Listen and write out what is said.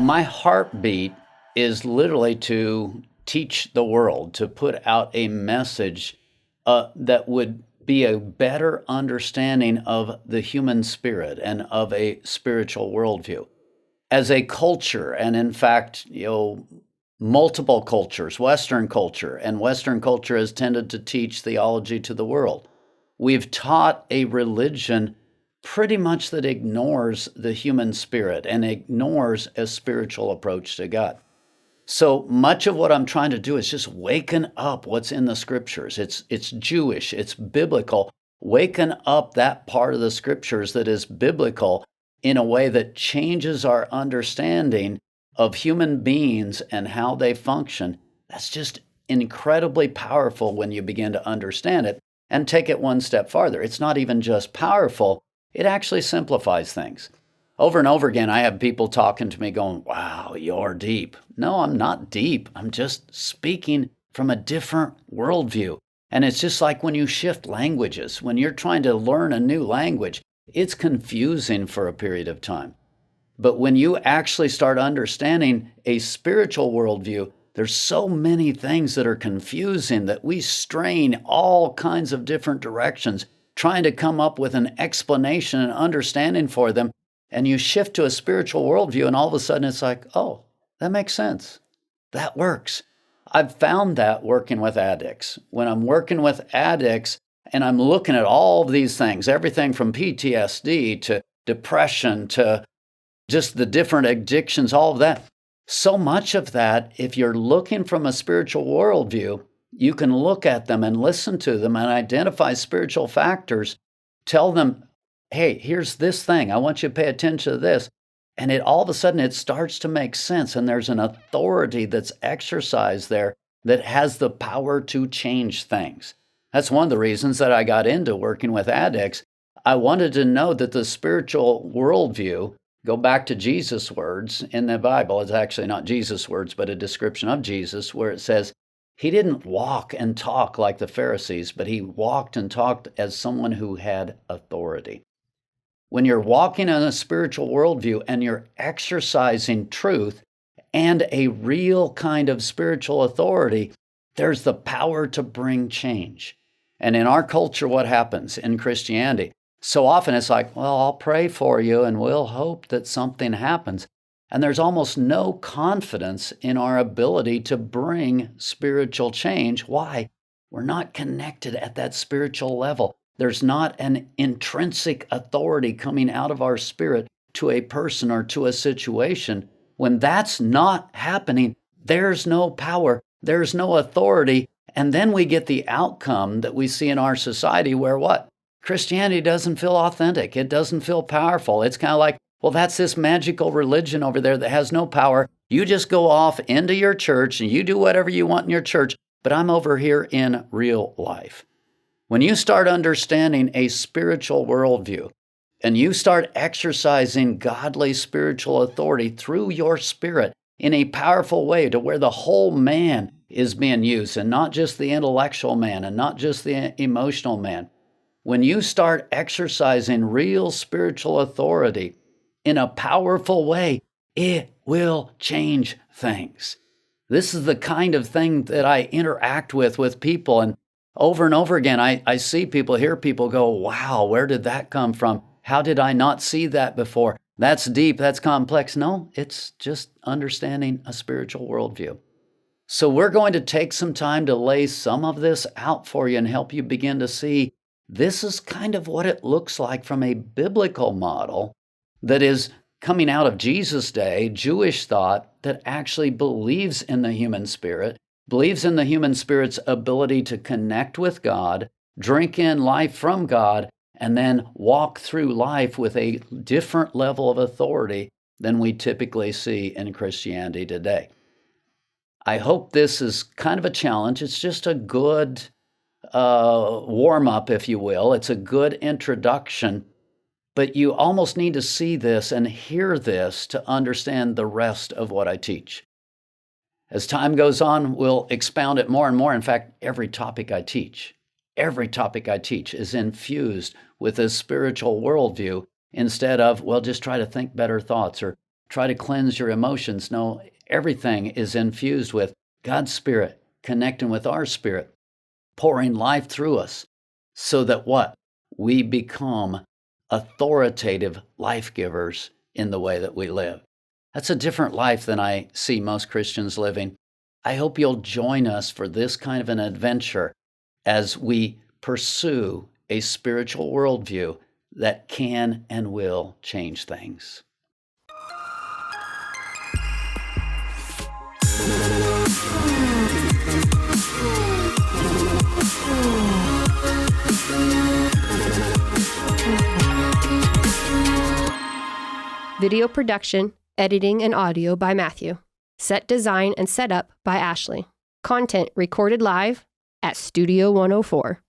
My heartbeat is literally to teach the world, to put out a message that would be a better understanding of the human spirit and of a spiritual worldview. As a culture, and in fact, multiple cultures, Western culture has tended to teach theology to the world. We've taught a religion pretty much that ignores the human spirit and ignores a spiritual approach to God. So much of what I'm trying to do is just waken up what's in the scriptures. It's Jewish, it's biblical. Waken up that part of the scriptures that is biblical in a way that changes our understanding of human beings and how they function. That's just incredibly powerful when you begin to understand it and take it one step farther. It's not even just powerful, it actually simplifies things. Over and over again, I have people talking to me going, wow, you're deep. No, I'm not deep. I'm just speaking from a different worldview. And it's just like when you shift languages, when you're trying to learn a new language, it's confusing for a period of time. But when you actually start understanding a spiritual worldview, there's so many things that are confusing that we strain all kinds of different directions, trying to come up with an explanation and understanding for them. And you shift to a spiritual worldview, and all of a sudden it's like, oh, that makes sense. That works. I've found that working with addicts. When I'm working with addicts and I'm looking at all of these things, everything from PTSD to depression to just the different addictions, all of that. So much of that, if you're looking from a spiritual worldview, you can look at them and listen to them and identify spiritual factors, tell them, hey, here's this thing. I want you to pay attention to this. And all of a sudden it starts to make sense. And there's an authority that's exercised there that has the power to change things. That's one of the reasons that I got into working with addicts. I wanted to know that the spiritual worldview, go back to Jesus' words in the Bible. It's actually not Jesus' words, but a description of Jesus where it says, he didn't walk and talk like the Pharisees, but he walked and talked as someone who had authority. When you're walking in a spiritual worldview and you're exercising truth and a real kind of spiritual authority, there's the power to bring change. And in our culture, what happens in Christianity? So often it's like, well, I'll pray for you and we'll hope that something happens. And there's almost no confidence in our ability to bring spiritual change. Why? We're not connected at that spiritual level. There's not an intrinsic authority coming out of our spirit to a person or to a situation. When that's not happening, there's no power, there's no authority. And then we get the outcome that we see in our society where what? Christianity doesn't feel authentic. It doesn't feel powerful. It's kind of like, well, that's this magical religion over there that has no power. You just go off into your church and you do whatever you want in your church, but I'm over here in real life. When you start understanding a spiritual worldview and you start exercising godly spiritual authority through your spirit in a powerful way to where the whole man is being used and not just the intellectual man and not just the emotional man, when you start exercising real spiritual authority in a powerful way, it will change things. This is the kind of thing that I interact with people, and over again, I see people, hear people go, wow, where did that come from? How did I not see that before? That's deep, that's complex. No, it's just understanding a spiritual worldview. So we're going to take some time to lay some of this out for you and help you begin to see this is kind of what it looks like from a biblical model that is coming out of Jesus' day, Jewish thought that actually believes in the human spirit, believes in the human spirit's ability to connect with God, drink in life from God, and then walk through life with a different level of authority than we typically see in Christianity today. I hope this is kind of a challenge. It's just a good warm-up, if you will. It's a good introduction, but you almost need to see this and hear this to understand the rest of what I teach. As time goes on, we'll expound it more and more. In fact, every topic I teach is infused with a spiritual worldview instead of, well, just try to think better thoughts or try to cleanse your emotions. No, everything is infused with God's Spirit connecting with our spirit, pouring life through us so that what? We become authoritative life givers in the way that we live. That's a different life than I see most Christians living. I hope you'll join us for this kind of an adventure as we pursue a spiritual worldview that can and will change things. Video production, editing, and audio by Matthew. Set design and setup by Ashley. Content recorded live at Studio 104.